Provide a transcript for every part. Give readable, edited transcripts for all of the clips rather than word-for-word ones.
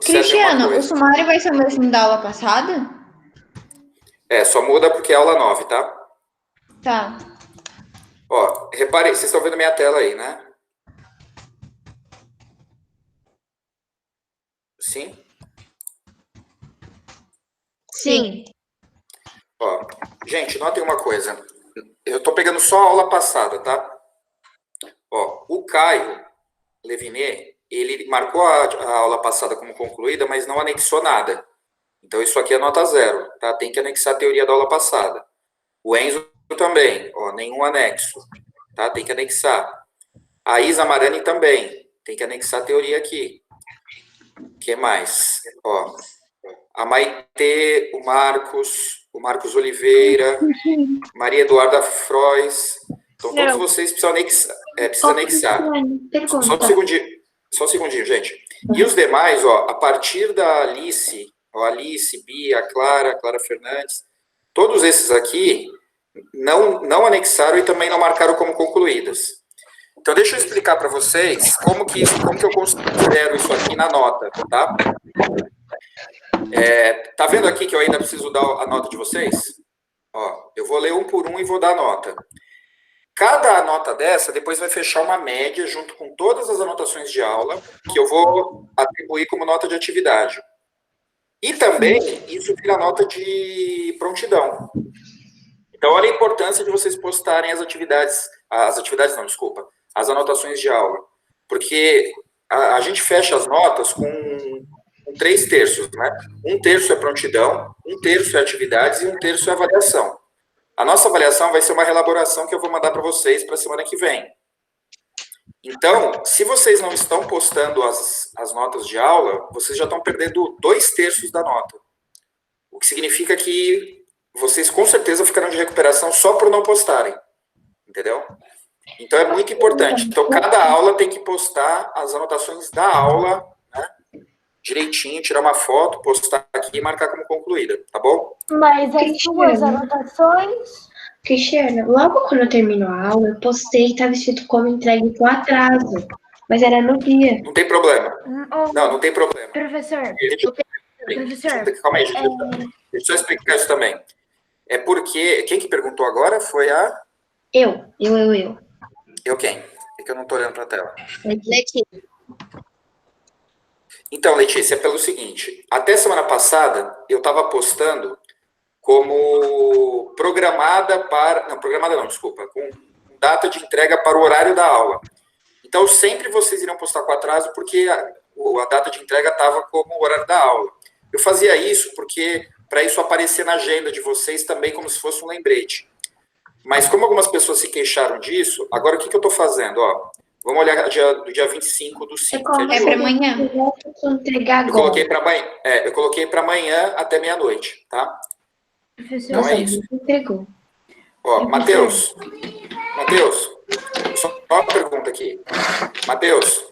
serve uma Cristiano, o coisa. sumário vai ser o mesmo da aula passada? Só muda porque é aula 9, tá? Tá. Ó, repare, vocês estão vendo minha tela aí, né? Sim? Sim. Ó, gente, notem uma coisa. Eu tô pegando só a aula passada, tá? Ó, o Caio Levinet, ele marcou a aula passada como concluída, mas não anexou nada. Então, isso aqui é nota 0, tá? Tem que anexar a teoria da aula passada. O Enzo também, ó, nenhum anexo, tá? Tem que anexar. A Isa Marani também, tem que anexar a teoria aqui. O que mais? Ó, a Maitê, o Marcos Oliveira, Maria Eduarda Frois. Então, todos vocês precisam anexar. Precisa anexar. Só um segundinho, gente. E os demais, ó, a partir da Alice, ó, Alice, Bia, Clara Fernandes, todos esses aqui não anexaram e também não marcaram como concluídas. Então, deixa eu explicar para vocês como que eu considero isso aqui na nota, tá? Tá vendo aqui que eu ainda preciso dar a nota de vocês? Ó, eu vou ler um por um e vou dar a nota. Cada nota dessa depois vai fechar uma média junto com todas as anotações de aula que eu vou atribuir como nota de atividade. E também isso vira nota de prontidão. Então, olha a importância de vocês postarem as anotações de aula. Porque a gente fecha as notas com 3/3, né? 1/3 é prontidão, 1/3 é atividades e 1/3 é avaliação. A nossa avaliação vai ser uma relaboração que eu vou mandar para vocês para a semana que vem. Então, se vocês não estão postando as notas de aula, vocês já estão perdendo 2/3 da nota. O que significa que vocês com certeza ficarão de recuperação só por não postarem. Entendeu? Então, é muito importante. Então, cada aula tem que postar as anotações da aula, né, direitinho, tirar uma foto, postar aqui e marcar como concluída, tá bom? Mas as suas anotações... Cristiano, logo quando eu termino a aula, eu postei que estava escrito como entregue com atraso, mas era no dia. Não tem problema. Não tem problema. Professor, Calma aí, gente. Deixa eu explicar isso também. É porque... Quem que perguntou agora foi a... Eu. Eu quem? É que eu não estou olhando para a tela. Letícia. Então, Letícia, é pelo seguinte. Até semana passada, eu estava postando como programada para... Não, programada não, desculpa. Com data de entrega para o horário da aula. Então, sempre vocês iriam postar com atraso porque a data de entrega estava como o horário da aula. Eu fazia isso porque para isso aparecer na agenda de vocês também como se fosse um lembrete. Mas como algumas pessoas se queixaram disso, agora o que eu estou fazendo? Ó, vamos olhar do dia 25/5. É para amanhã. Eu coloquei para amanhã até meia-noite, tá? Então é isso. Entregou. Ó, Matheus, só uma pergunta aqui. Matheus.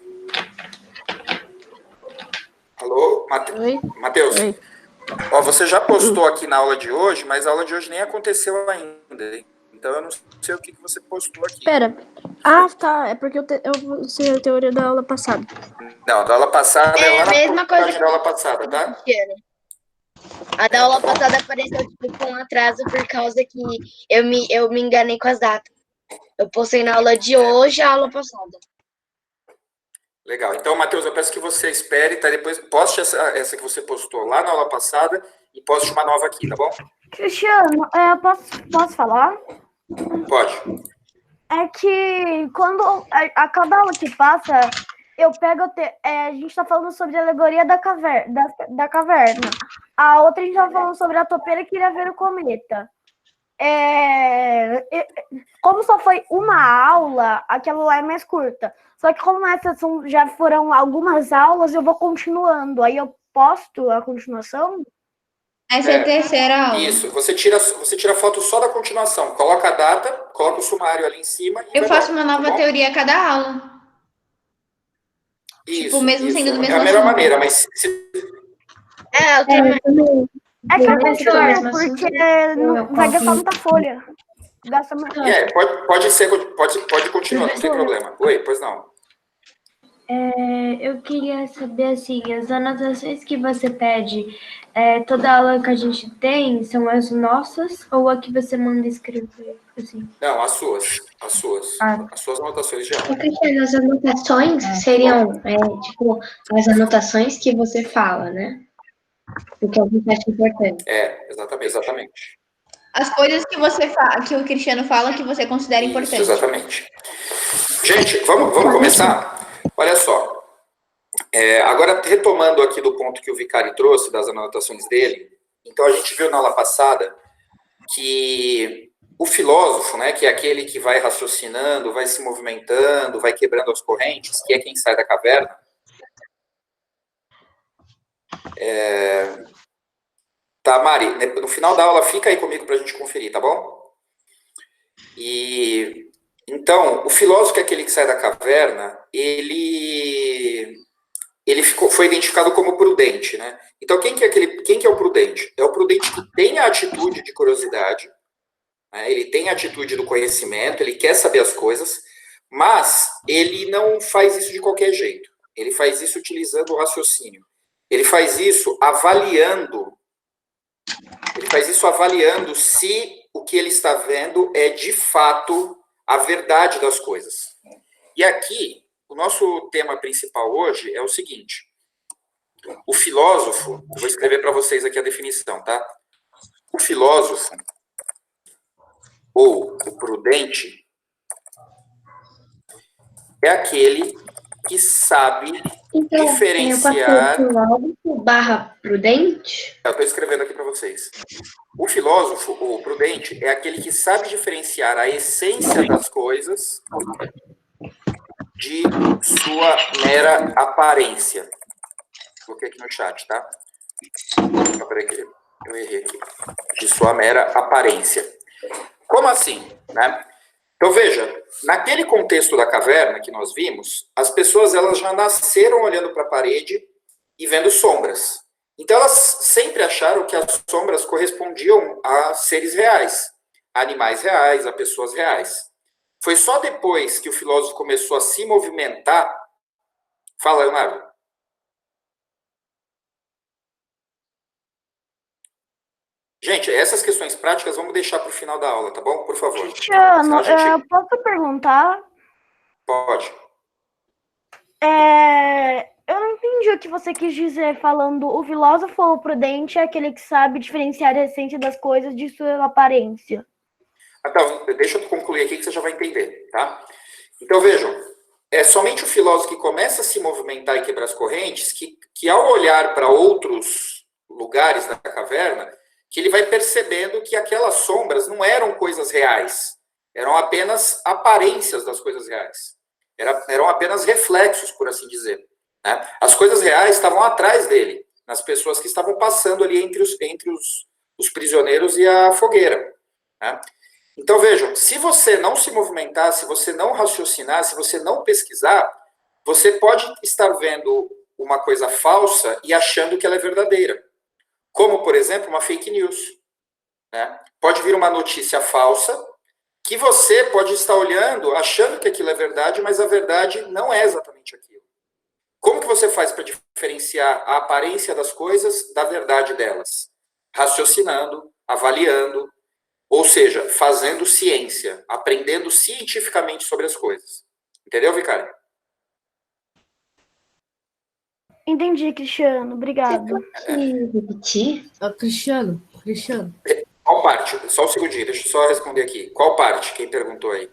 Alô? Matheus. Ó, você já postou aqui na aula de hoje, mas a aula de hoje nem aconteceu ainda, hein? Então, eu não sei o que você postou aqui. Pera. Tá. É porque eu sei a teoria da aula passada. Não, da aula passada é lá a mesma coisa da aula passada, tá? A da aula passada apareceu tipo, com atraso por causa que eu me enganei com as datas. Eu postei na aula de hoje a aula passada. Legal. Então, Matheus, eu peço que você espere, tá? Depois poste essa que você postou lá na aula passada e poste uma nova aqui, tá bom? Cristiano, posso falar? Pode. É que quando a cada aula que passa, eu pego... a gente tá falando sobre a alegoria da caverna. A outra a gente tá falando sobre a topeira que iria ver o cometa. Como só foi uma aula, aquela lá é mais curta. Só que como essas já foram algumas aulas, eu vou continuando. Aí eu posto a continuação. Essa é a terceira aula. Isso, você tira foto só da continuação. Coloca a data, coloca o sumário ali em cima. Eu faço uma nova teoria a cada aula. Isso, tipo, mesmo sendo do mesmo é a melhor assunto. maneira, mas... Eu também. É que eu continuo, porque não vai gastar muita folha. Pode continuar, não tem problema. Oi, pois não. Eu queria saber, assim, as anotações que você pede, toda aula que a gente tem, são as nossas ou a que você manda escrever, assim? Não, as suas. As suas. Ah. As suas anotações de aula. Ô, Cristiano, as anotações seriam, tipo, as anotações que você fala, né? O que você acha importante. Exatamente. As coisas que que o Cristiano fala que você considera Isso, importante. exatamente. Gente, vamos começar? Olha só. Agora, retomando aqui do ponto que o Vicari trouxe, das anotações dele, então a gente viu na aula passada que o filósofo, né, que é aquele que vai raciocinando, vai se movimentando, vai quebrando as correntes, que é quem sai da caverna, tá, Mari? No final da aula, fica aí comigo para a gente conferir, tá bom? E então, o filósofo, que é aquele que sai da caverna, ele foi identificado como prudente, né? Então, quem que é o prudente? É o prudente que tem a atitude de curiosidade, né? Ele tem a atitude do conhecimento, ele quer saber as coisas, mas ele não faz isso de qualquer jeito. Ele faz isso utilizando o raciocínio. Ele faz isso avaliando se o que ele está vendo é, de fato, a verdade das coisas. E aqui, o nosso tema principal hoje é o seguinte. O filósofo, eu vou escrever para vocês aqui a definição, tá? O filósofo, ou o prudente, é aquele que sabe diferenciar... filósofo / prudente? Eu estou escrevendo aqui para vocês. O filósofo, ou prudente, é aquele que sabe diferenciar a essência das coisas de sua mera aparência. Coloquei aqui no chat, tá? Peraí que eu errei aqui. De sua mera aparência. Como assim, né? Então, veja, naquele contexto da caverna que nós vimos, as pessoas elas já nasceram olhando para a parede e vendo sombras. Então, elas sempre acharam que as sombras correspondiam a seres reais, a animais reais, a pessoas reais. Foi só depois que o filósofo começou a se movimentar... Fala, Leonardo. Gente, essas questões práticas vamos deixar para o final da aula, tá bom? Por favor. Cristiano, posso perguntar? Pode. Eu não entendi o que você quis dizer falando o filósofo ou prudente é aquele que sabe diferenciar a essência das coisas de sua aparência. Então, deixa eu concluir aqui que você já vai entender, tá? Então, vejam, é somente o filósofo que começa a se movimentar e quebrar as correntes que ao olhar para outros lugares da caverna, que ele vai percebendo que aquelas sombras não eram coisas reais, eram apenas aparências das coisas reais. Eram apenas reflexos, por assim dizer. Né? As coisas reais estavam atrás dele, nas pessoas que estavam passando ali entre os prisioneiros e a fogueira. Né? Então, vejam, se você não se movimentar, se você não raciocinar, se você não pesquisar, você pode estar vendo uma coisa falsa e achando que ela é verdadeira. Como, por exemplo, uma fake news. Né? Pode vir uma notícia falsa que você pode estar olhando, achando que aquilo é verdade, mas a verdade não é exatamente aquilo. Como que você faz para diferenciar a aparência das coisas da verdade delas? Raciocinando, avaliando, ou seja, fazendo ciência, aprendendo cientificamente sobre as coisas. Entendeu, Vicari? Entendi, Cristiano. Obrigado. Repetir? Cristiano. Qual parte? Só um segundinho, deixa eu só responder aqui. Qual parte? Quem perguntou aí?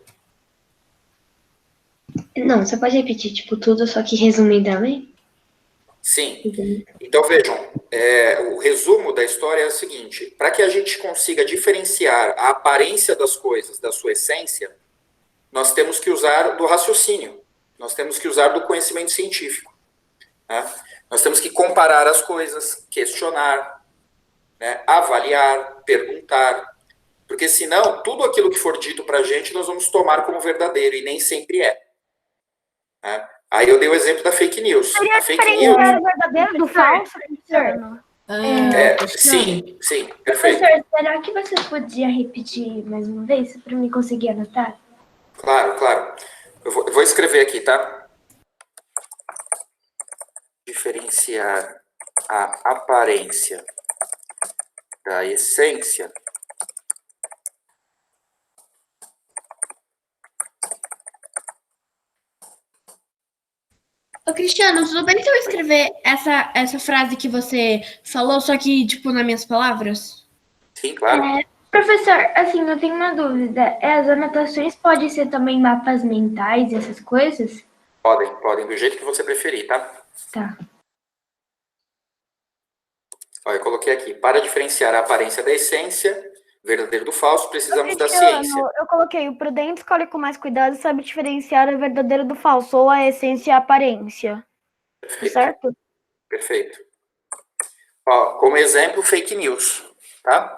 Não, você pode repetir, tipo, tudo, só que resumidamente? Sim. Então, vejam, o resumo da história é o seguinte. Para que a gente consiga diferenciar a aparência das coisas da sua essência, nós temos que usar do raciocínio. Nós temos que usar do conhecimento científico. Né? Nós temos que comparar as coisas, questionar, né? Avaliar, perguntar. Porque, senão, tudo aquilo que for dito para a gente, nós vamos tomar como verdadeiro, e nem sempre é. Né? Aí eu dei o exemplo da fake news. Seria A fake diferenciar news... o verdadeiro do falso, Cristiano? Sim, perfeito. Professor, será que você podia repetir mais uma vez, para mim conseguir anotar? Claro. Eu vou escrever aqui, tá? diferenciar a aparência da essência, Ô, Cristiano, tudo bem se eu escrever essa frase que você falou, só que, tipo, nas minhas palavras? sim, claro. Professor, assim, eu tenho uma dúvida. As anotações podem ser também mapas mentais, essas coisas? Podem, do jeito que você preferir, tá? Tá. Olha, eu coloquei aqui, para diferenciar a aparência da essência, verdadeiro do falso, precisamos da Cristiano, ciência. eu coloquei, o prudente escolhe com mais cuidado e sabe diferenciar o verdadeiro do falso, ou a essência e a aparência. Perfeito, Certo? perfeito. Ó, como exemplo, fake news, tá?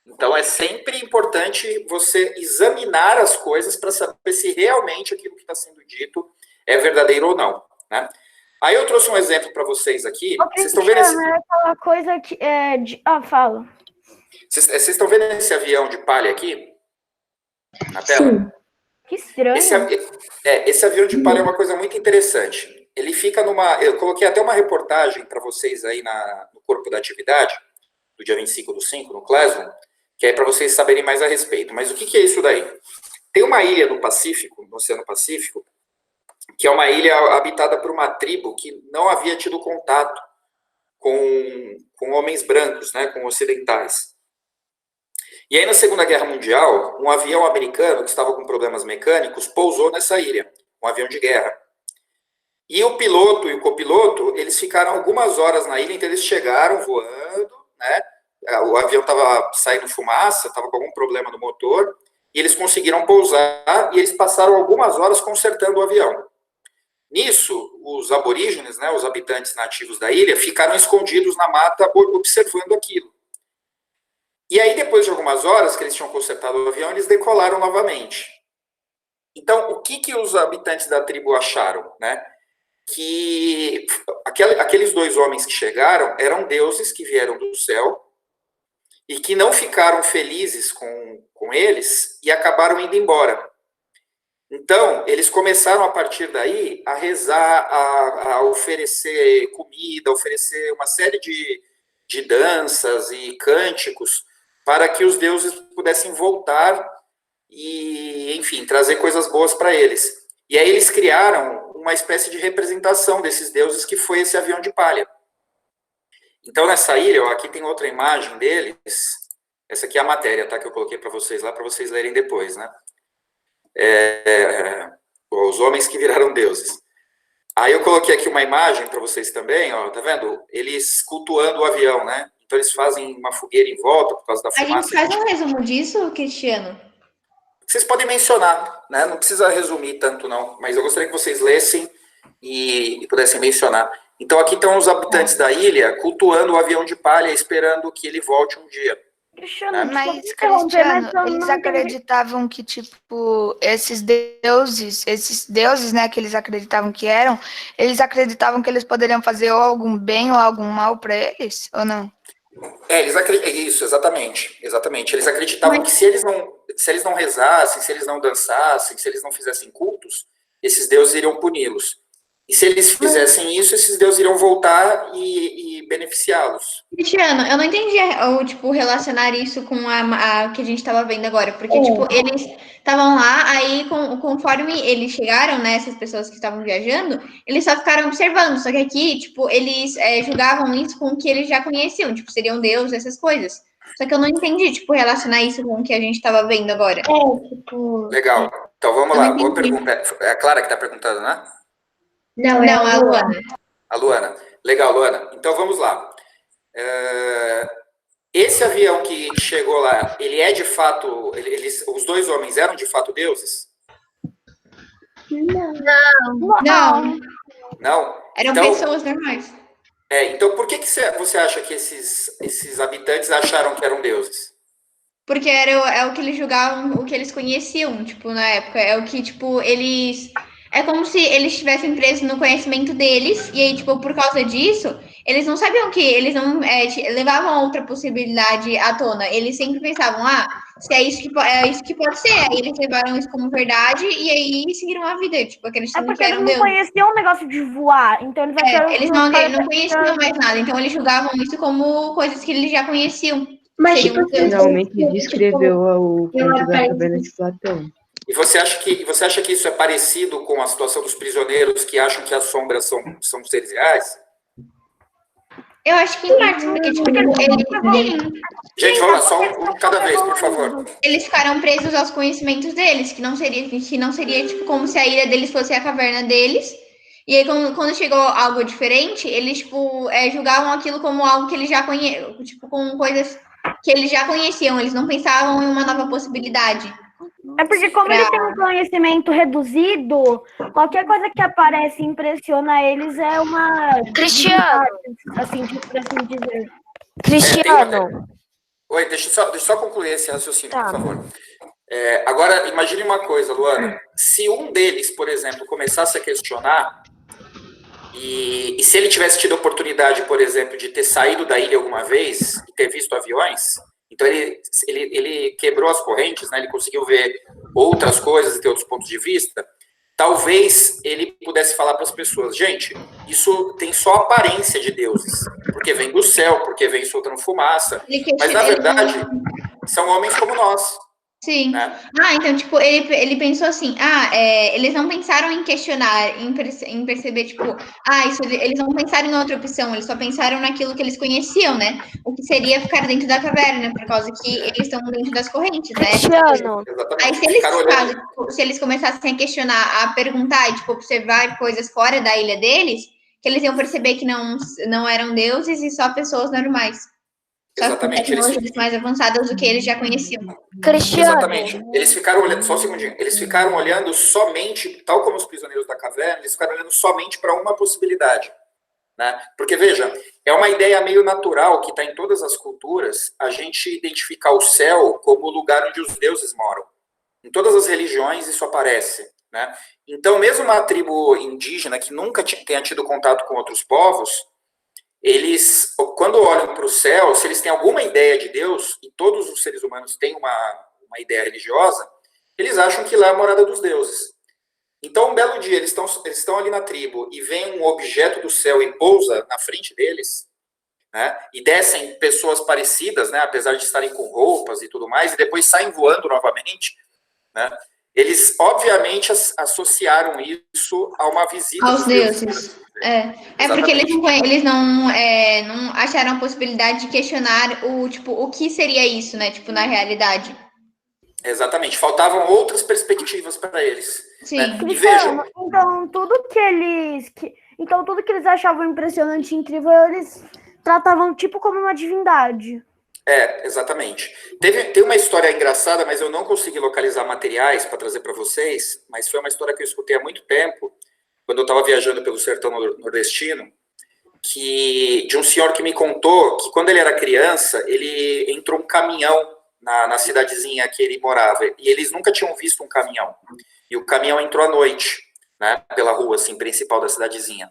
Então, é sempre importante você examinar as coisas para saber se realmente aquilo que está sendo dito é verdadeiro ou não, né? Aí eu trouxe um exemplo para vocês aqui. Ô, Vocês estão vendo esse... Cristiano, é aquela coisa que é de... Ah, fala. Vocês estão vendo esse avião de palha aqui? Na tela? Sim. Que estranho. Esse avião de palha é uma coisa muito interessante. Ele fica numa... Eu coloquei até uma reportagem para vocês aí no corpo da atividade, do dia 25/5, no Classroom, que é para vocês saberem mais a respeito. Mas o que é isso daí? Tem uma ilha no Pacífico, no Oceano Pacífico, que é uma ilha habitada por uma tribo que não havia tido contato com homens brancos, né, com ocidentais. E aí, na Segunda Guerra Mundial, um avião americano que estava com problemas mecânicos pousou nessa ilha, um avião de guerra. E o piloto e o copiloto, eles ficaram algumas horas na ilha, então eles chegaram voando, né? O avião estava saindo fumaça, estava com algum problema no motor, e eles conseguiram pousar, e eles passaram algumas horas consertando o avião. Nisso, os aborígenes, né, os habitantes nativos da ilha, ficaram escondidos na mata observando aquilo. E aí, depois de algumas horas que eles tinham consertado o avião, eles decolaram novamente. Então, o que os habitantes da tribo acharam, né? Que aqueles dois homens que chegaram eram deuses que vieram do céu e que não ficaram felizes com eles e acabaram indo embora. Então, eles começaram, a partir daí, a rezar, a oferecer comida, oferecer uma série de danças e cânticos para que os deuses pudessem voltar e, enfim, trazer coisas boas para eles. E aí eles criaram uma espécie de representação desses deuses, que foi esse avião de palha. Então, nessa ilha, ó, aqui tem outra imagem deles. Essa aqui é a matéria, tá, que eu coloquei para vocês lá, para vocês lerem depois, né? Os homens que viraram deuses. Aí eu coloquei aqui uma imagem para vocês também, ó, tá vendo? Eles cultuando o avião, né? Então eles fazem uma fogueira em volta por causa da A fumaça. gente faz um resumo disso, Cristiano? Vocês podem mencionar, né? Não precisa resumir tanto, não. Mas eu gostaria que vocês lessem e pudessem mencionar. Então aqui estão os habitantes da ilha cultuando o avião de palha, esperando que ele volte um dia. Cristiano, Mas, desculpa interromper, Cristiano, mas eu eles não entendi. acreditavam que, tipo, esses deuses, né, que eles acreditavam que eram, eles acreditavam que eles poderiam fazer ou algum bem ou algum mal para eles, ou não? Eles acreditam, isso, exatamente. Eles acreditavam que se eles não rezassem, se eles não dançassem, se eles não fizessem cultos, esses deuses iriam puni-los. E se eles fizessem isso, esses deuses iriam voltar e beneficiá-los. Cristiano, eu não entendi tipo, relacionar isso com a que a gente estava vendo agora. Porque, tipo, eles estavam lá, aí conforme eles chegaram, né, essas pessoas que estavam viajando, eles só ficaram observando. Só que aqui, tipo, eles julgavam isso com o que eles já conheciam. Tipo, seriam deuses, essas coisas. Só que eu não entendi, tipo, relacionar isso com o que a gente estava vendo agora. Tipo... Legal. Então, vamos Eu lá. não Boa entendi. pergunta. É a Clara que está perguntando, né? Não, Não, a Luana. A Luana. Legal, Luana. Então, vamos lá. Esse avião que chegou lá, ele é de fato... os dois homens eram de fato deuses? Não, Não? eram Então, pessoas normais. então, por que você acha que esses habitantes acharam que eram deuses? Porque é o que eles julgavam, o que eles conheciam, tipo, na época. É o que, tipo, eles... É como se eles estivessem presos no conhecimento deles, e aí, tipo, por causa disso, eles não sabiam que, eles não levavam outra possibilidade à tona. Eles sempre pensavam, se é isso é isso que pode ser. Aí eles levaram isso como verdade e aí seguiram a vida, tipo, acreditando porque que eram eles não Deus. conheciam o negócio de voar, então eles acharam... Eles não conheciam mais nada, então eles julgavam isso como coisas que eles já conheciam. Mas, Seriam tipo, deuses. Finalmente descreveu o conto da eu caverna de Platão. E você acha que isso é parecido com a situação dos prisioneiros que acham que as sombras são seres reais? Eu acho que em parte, porque, tipo, Gente, vamos lá, só um cada vez, por favor. eles ficaram presos aos conhecimentos deles, que não seria tipo, como se a ilha deles fosse a caverna deles. E aí, quando chegou algo diferente, eles, tipo, julgavam aquilo como algo que eles já conheciam, tipo, com coisas que eles já conheciam, eles não pensavam em uma nova possibilidade. É porque como eles têm um conhecimento reduzido, qualquer coisa que aparece e impressiona eles é uma... Cristiano. Assim, por assim dizer. Cristiano. Oi, deixa eu só concluir esse raciocínio, por favor. Agora, imagine uma coisa, Luana. Se um deles, por exemplo, começasse a questionar, e se ele tivesse tido a oportunidade, por exemplo, de ter saído da ilha alguma vez e ter visto aviões, então ele quebrou as correntes, né? Ele conseguiu ver outras coisas e ter outros pontos de vista. Talvez ele pudesse falar para as pessoas, gente, isso tem só aparência de deuses, porque vem do céu, porque vem soltando fumaça, mas na verdade são homens como nós. Sim. Né? Então, tipo, ele pensou assim, eles não pensaram em questionar, em perceber, tipo, eles não pensaram em outra opção, eles só pensaram naquilo que eles conheciam, né? O que seria ficar dentro da caverna, por causa que eles estão dentro das correntes, né? Cristiano. Aí, se eles começassem a questionar, a perguntar e, tipo, observar coisas fora da ilha deles, que eles iam perceber que não eram deuses e só pessoas normais. Só com Exatamente. tecnologias mais avançadas do que eles já conheciam. Cristiano. Exatamente. Eles ficaram olhando, só um segundinho, eles ficaram olhando somente, tal como os prisioneiros da caverna, eles ficaram olhando somente para uma possibilidade. Né? Porque, veja, é uma ideia meio natural que está em todas as culturas, a gente identificar o céu como o lugar onde os deuses moram. Em todas as religiões isso aparece. Né? Então, mesmo uma tribo indígena que nunca tenha tido contato com outros povos, eles, quando olham para o céu, se eles têm alguma ideia de Deus, e todos os seres humanos têm uma ideia religiosa, eles acham que lá é a morada dos deuses. Então, um belo dia, eles estão ali na tribo e vem um objeto do céu e pousa na frente deles, né? E descem pessoas parecidas, né? Apesar de estarem com roupas e tudo mais, e depois saem voando novamente, né? Eles, obviamente, associaram isso a uma visita aos deuses. Porque eles não acharam a possibilidade de questionar o que seria isso, né? Tipo, na realidade. Exatamente. Faltavam outras perspectivas para eles. Sim. Né? E vejam. Então, tudo que eles achavam impressionante e incrível, eles tratavam tipo como uma divindade. Exatamente. Tem uma história engraçada, mas eu não consegui localizar materiais para trazer para vocês, mas foi uma história que eu escutei há muito tempo, quando eu estava viajando pelo sertão nordestino, de um senhor que me contou que quando ele era criança, ele entrou um caminhão na cidadezinha que ele morava, e eles nunca tinham visto um caminhão. E o caminhão entrou à noite, né, pela rua assim, principal da cidadezinha.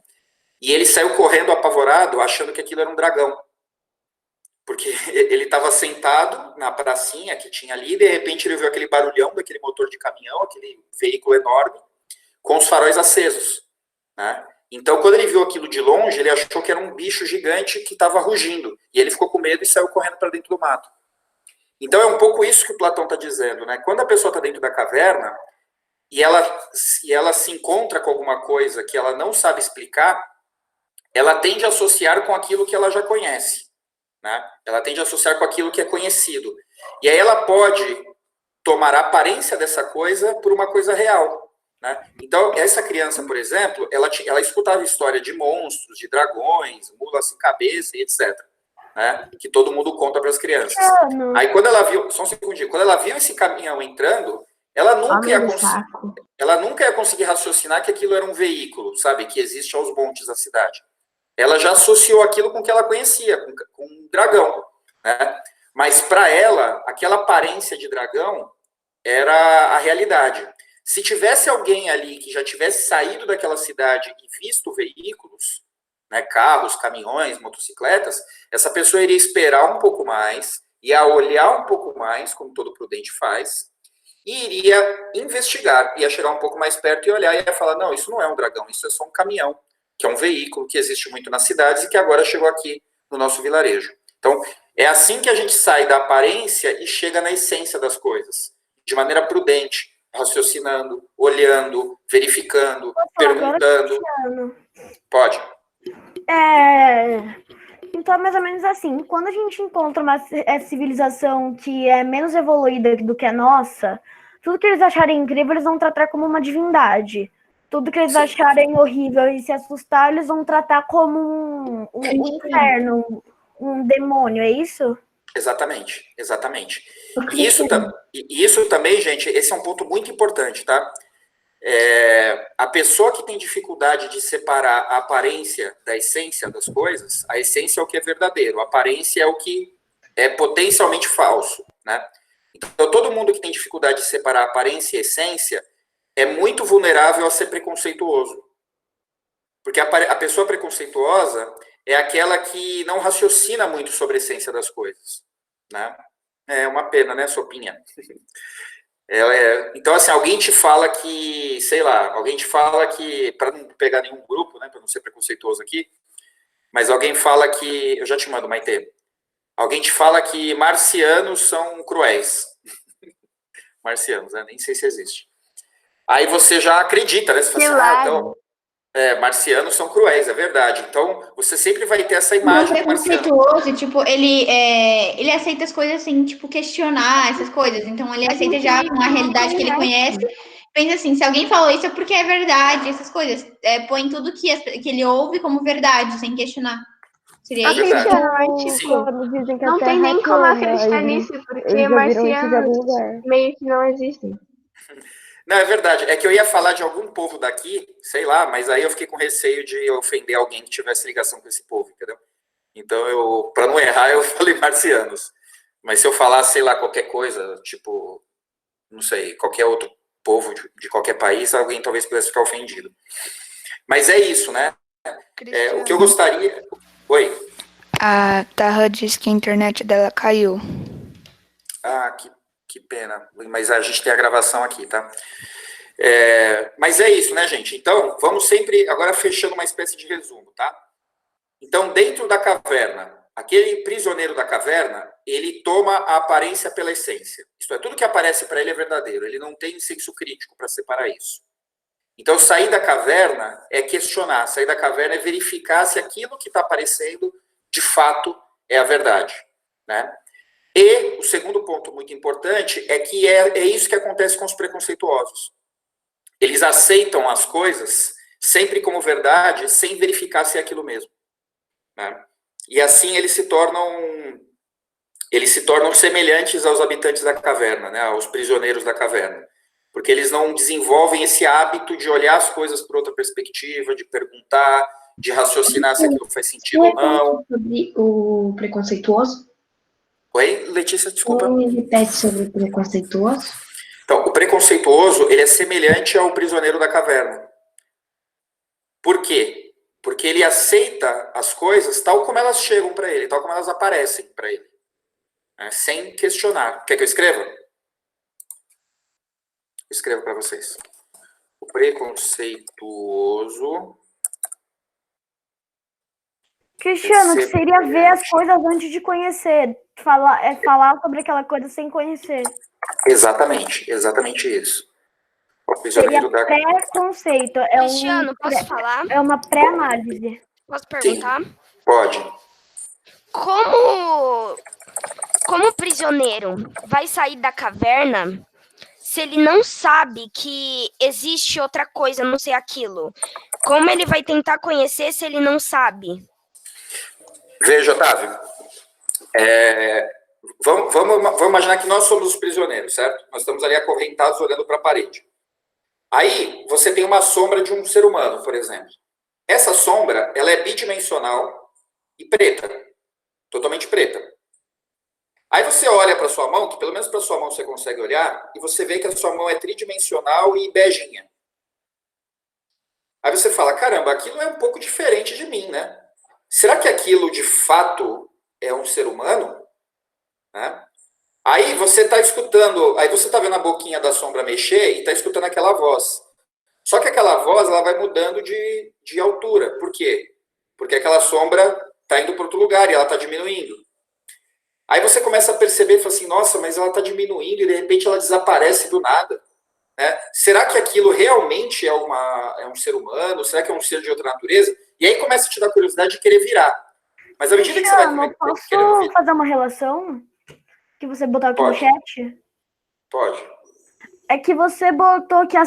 E ele saiu correndo apavorado, achando que aquilo era um dragão. Porque ele estava sentado na pracinha que tinha ali, e de repente ele viu aquele barulhão daquele motor de caminhão, aquele veículo enorme, com os faróis acesos. Né? Então, quando ele viu aquilo de longe, ele achou que era um bicho gigante que estava rugindo. E ele ficou com medo e saiu correndo para dentro do mato. Então, é um pouco isso que o Platão está dizendo. Né? Quando a pessoa está dentro da caverna, e ela se encontra com alguma coisa que ela não sabe explicar, ela tende a associar com aquilo que ela já conhece. Né? Ela tende a associar com aquilo que é conhecido. E aí ela pode tomar a aparência dessa coisa por uma coisa real. Né? Então, essa criança, por exemplo, ela escutava história de monstros, de dragões, mulas sem cabeça e etc. Né? Que todo mundo conta para as crianças. Aí quando ela viu, só um segundinho, quando ela viu esse caminhão entrando, ela nunca ia conseguir raciocinar que aquilo era um veículo, sabe, que existe aos montes da cidade. Ela já associou aquilo com o que ela conhecia, com um dragão. Né? Mas para ela, aquela aparência de dragão era a realidade. Se tivesse alguém ali que já tivesse saído daquela cidade e visto veículos, né, carros, caminhões, motocicletas, essa pessoa iria esperar um pouco mais, ia olhar um pouco mais, como todo prudente faz, e iria investigar, ia chegar um pouco mais perto e olhar e ia falar, não, isso não é um dragão, isso é só um caminhão, que é um veículo que existe muito nas cidades e que agora chegou aqui no nosso vilarejo. Então, é assim que a gente sai da aparência e chega na essência das coisas, de maneira prudente, raciocinando, olhando, verificando, perguntando. Pode. Então, é mais ou menos assim, quando a gente encontra uma civilização que é menos evoluída do que a nossa, tudo que eles acharem incrível, eles vão tratar como uma divindade. Tudo que eles acharem horrível e se assustar, eles vão tratar como um inferno, um demônio, é isso? Exatamente. E isso também, gente, esse é um ponto muito importante, tá? A pessoa que tem dificuldade de separar a aparência da essência das coisas, a essência é o que é verdadeiro, a aparência é o que é potencialmente falso, né? Então, todo mundo que tem dificuldade de separar aparência e essência é muito vulnerável a ser preconceituoso. Porque a pessoa preconceituosa é aquela que não raciocina muito sobre a essência das coisas, né? É uma pena, né, Sopinha? Então, assim, alguém te fala que, sei lá, para não pegar nenhum grupo, né, para não ser preconceituoso aqui, mas alguém fala que, eu já te mando, Maitê, alguém te fala que marcianos são cruéis. Marcianos, né, nem sei se existe. Aí você já acredita, né, você fala assim, então, marcianos são cruéis, é verdade. Então, você sempre vai ter essa imagem do marciano. Preconceituoso, tipo, ele aceita as coisas assim, tipo, questionar essas coisas. Então, ele aceita já uma realidade que ele conhece. Pensa assim, se alguém falou isso é porque é verdade, essas coisas. Põe tudo que ele ouve como verdade, sem questionar. Seria isso? Não tem nem como acreditar nisso, porque marcianos meio que não existem. Não, é verdade. É que eu ia falar de algum povo daqui, sei lá, mas aí eu fiquei com receio de ofender alguém que tivesse ligação com esse povo, entendeu? Então, para não errar, eu falei marcianos. Mas se eu falasse, sei lá, qualquer coisa, tipo, não sei, qualquer outro povo de qualquer país, alguém talvez pudesse ficar ofendido. Mas é isso, né? O que eu gostaria... Oi? A Tarra disse que a internet dela caiu. Ah, que pena. Mas a gente tem a gravação aqui, tá? Mas é isso, né, gente? Então, vamos sempre... Agora fechando uma espécie de resumo, tá? Então, dentro da caverna, aquele prisioneiro da caverna, ele toma a aparência pela essência. Isto é, tudo que aparece para ele é verdadeiro. Ele não tem senso crítico para separar isso. Então, sair da caverna é questionar. Sair da caverna é verificar se aquilo que está aparecendo, de fato, é a verdade, né? E o segundo ponto muito importante é que é isso que acontece com os preconceituosos. Eles aceitam as coisas sempre como verdade, sem verificar se é aquilo mesmo, né? E assim eles se tornam semelhantes aos habitantes da caverna, né? Aos prisioneiros da caverna. Porque eles não desenvolvem esse hábito de olhar as coisas por outra perspectiva, de perguntar, de raciocinar se aquilo faz sentido ou não. Sobre o preconceituoso? Oi, Letícia, desculpa. Me repete sobre o preconceituoso? Então, o preconceituoso, ele é semelhante ao prisioneiro da caverna. Por quê? Porque ele aceita as coisas tal como elas chegam para ele, tal como elas aparecem para ele, né? Sem questionar. Quer que eu escreva? Eu escrevo para vocês. O preconceituoso... Cristiano, que seria ver as coisas antes de conhecer. Falar sobre aquela coisa sem conhecer. Exatamente isso. O seria pré-conceito. Cristiano, posso falar? É uma pré-análise. Posso perguntar? Sim, pode. Como o prisioneiro vai sair da caverna se ele não sabe que existe outra coisa, não sei aquilo? Como ele vai tentar conhecer se ele não sabe? Veja, Otávio, vamos imaginar que nós somos os prisioneiros, certo? Nós estamos ali acorrentados olhando para a parede. Aí, você tem uma sombra de um ser humano, por exemplo. Essa sombra, ela é bidimensional e preta, totalmente preta. Aí você olha para sua mão, que pelo menos para sua mão você consegue olhar, e você vê que a sua mão é tridimensional e beijinha. Aí você fala, caramba, aquilo é um pouco diferente de mim, né? Será que aquilo de fato é um ser humano? Né? Aí você está escutando, aí você está vendo a boquinha da sombra mexer e está escutando aquela voz. Só que aquela voz ela vai mudando de altura. Por quê? Porque aquela sombra está indo para outro lugar e ela está diminuindo. Aí você começa a perceber e fala assim, nossa, mas ela está diminuindo e de repente ela desaparece do nada. Né? Será que aquilo realmente é um ser humano? Será que é um ser de outra natureza? E aí começa a te dar curiosidade de querer virar. Mas à medida que você vai querendo Posso virar... fazer uma relação que você botou aqui no Pode. chat? Pode. É que você botou que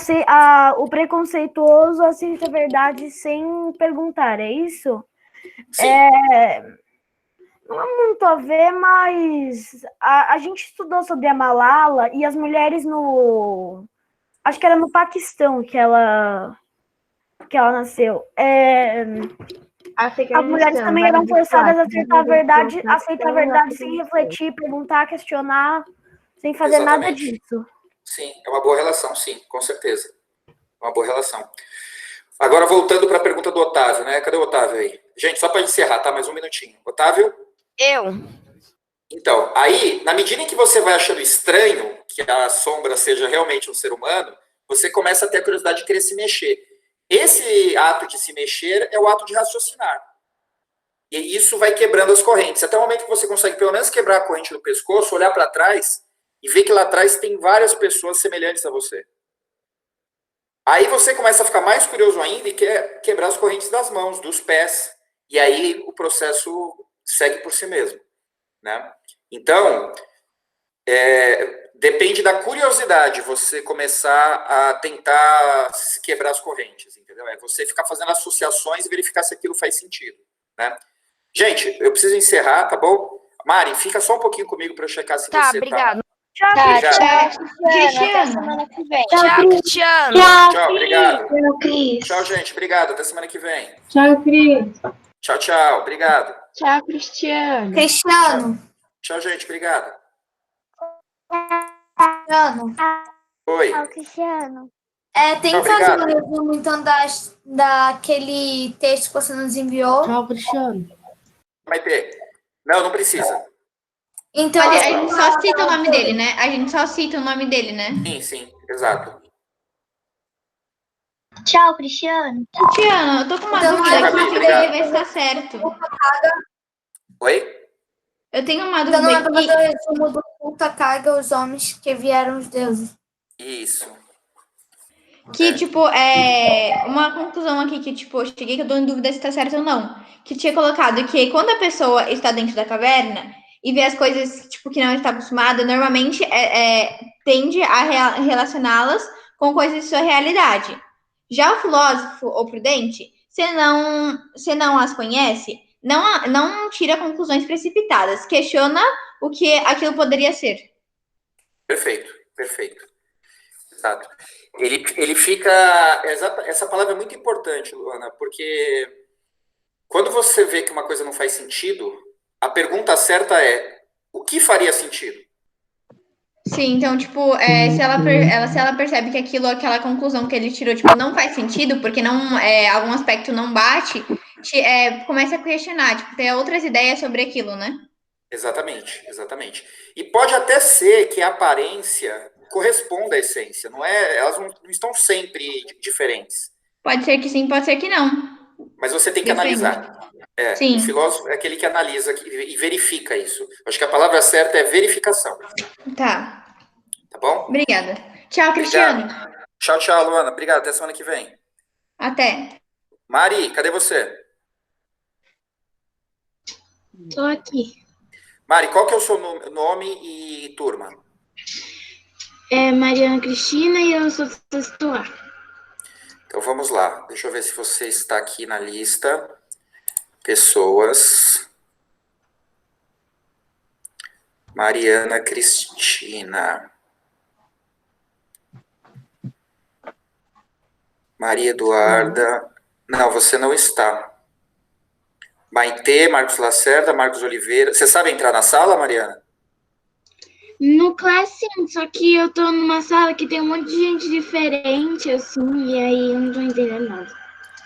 o preconceituoso aceita a verdade sem perguntar, é isso? Sim. Não é muito a ver, mas a gente estudou sobre a Malala e as mulheres acho que era no Paquistão que ela nasceu. As mulheres também eram forçadas a aceitar a verdade sem refletir, perguntar, questionar, sem fazer nada disso. Sim, é uma boa relação, sim, com certeza. Uma boa relação. Agora, voltando para a pergunta do Otávio, né? Cadê o Otávio aí? Gente, só para encerrar, tá? Mais um minutinho. Otávio? Eu. Então, aí, na medida em que você vai achando estranho que a sombra seja realmente um ser humano, você começa a ter a curiosidade de querer se mexer. Esse ato de se mexer é o ato de raciocinar. E isso vai quebrando as correntes. Até o momento que você consegue, pelo menos, quebrar a corrente do pescoço, olhar para trás e ver que lá atrás tem várias pessoas semelhantes a você. Aí você começa a ficar mais curioso ainda e quer quebrar as correntes das mãos, dos pés. E aí o processo segue por si mesmo. Né? Então, depende da curiosidade você começar a tentar quebrar as correntes, entendeu? É você ficar fazendo associações e verificar se aquilo faz sentido, né? Gente, eu preciso encerrar, tá bom? Mari, fica só um pouquinho comigo para eu checar se você Obrigado. Tchau, Cristiano. Tchau, Cristiano. Tchau, obrigado. Tchau, Cris. Tchau, gente, obrigado. Até semana que vem. Tchau, Cris. Tchau, tchau, obrigado. Tchau, Cristiano. Cristiano. Tchau, gente, obrigado. Cristiano. Oi. Tchau, Cristiano. Tem Tchau, que fazer um obrigado. resumo, então, daquele texto que você nos enviou. Tchau, Cristiano. Vai ter. Não precisa. Então, A gente só cita o nome dele, né? A gente só cita o nome dele, né? Sim, sim, exato. Tchau, Cristiano. Cristiano, eu tô com uma Então, dúvida Gabi, aqui que obrigado. deve ver se tá certo. Oi? Eu tenho uma então não é dúvida para aqui. fazer o resumo do culto à carga os homens que vieram os deuses. Isso. Que, tipo, uma conclusão aqui que, tipo, eu cheguei que eu tô em dúvida se tá certo ou não. Que tinha colocado que quando a pessoa está dentro da caverna e vê as coisas, tipo, que não está acostumada, normalmente tende a relacioná-las com coisas de sua realidade. Já o filósofo ou prudente, se não as conhece, não tira conclusões precipitadas, questiona o que aquilo poderia ser. Perfeito, perfeito. Exato. Ele fica... Essa palavra é muito importante, Luana, porque quando você vê que uma coisa não faz sentido, a pergunta certa é: o que faria sentido? Sim, então, tipo, se ela percebe que aquela conclusão que ele tirou, tipo, não faz sentido, porque algum aspecto não bate, começa a questionar, tipo, ter outras ideias sobre aquilo, né? Exatamente, exatamente. E pode até ser que a aparência corresponda à essência, não é? Elas não estão sempre diferentes. Pode ser que sim, pode ser que não. Mas você tem que Depende. analisar. Sim. O filósofo é aquele que analisa e verifica isso. Acho que a palavra certa é verificação. Tá. Tá bom? Obrigada. Tchau, Cristiano. Tchau, tchau, Luana. Obrigado. Até semana que vem. Até. Mari, cadê você? Tô aqui. Mari, qual que é o seu nome e turma? É Mariana Cristina e eu sou sexto A. Então vamos lá. Deixa eu ver se você está aqui na lista. Pessoas. Mariana Cristina. Maria Eduarda. Não, você não está. Maitê, Marcos Lacerda, Marcos Oliveira. Você sabe entrar na sala, Mariana? No Class, sim, só que eu tô numa sala que tem um monte de gente diferente, assim, e aí eu não tô entendendo nada.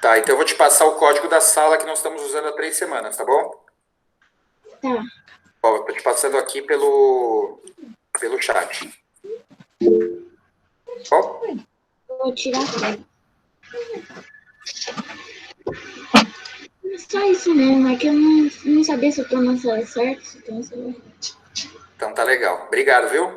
Tá, então eu vou te passar o código da sala que nós estamos usando há 3 semanas, tá bom? Tá. Ó, eu tô te passando aqui pelo chat. Bom? Vou tirar foto. Só isso mesmo, é que eu não sabia se eu tô na sala certa, se eu tô na sala errada. Então tá legal. Obrigado, viu?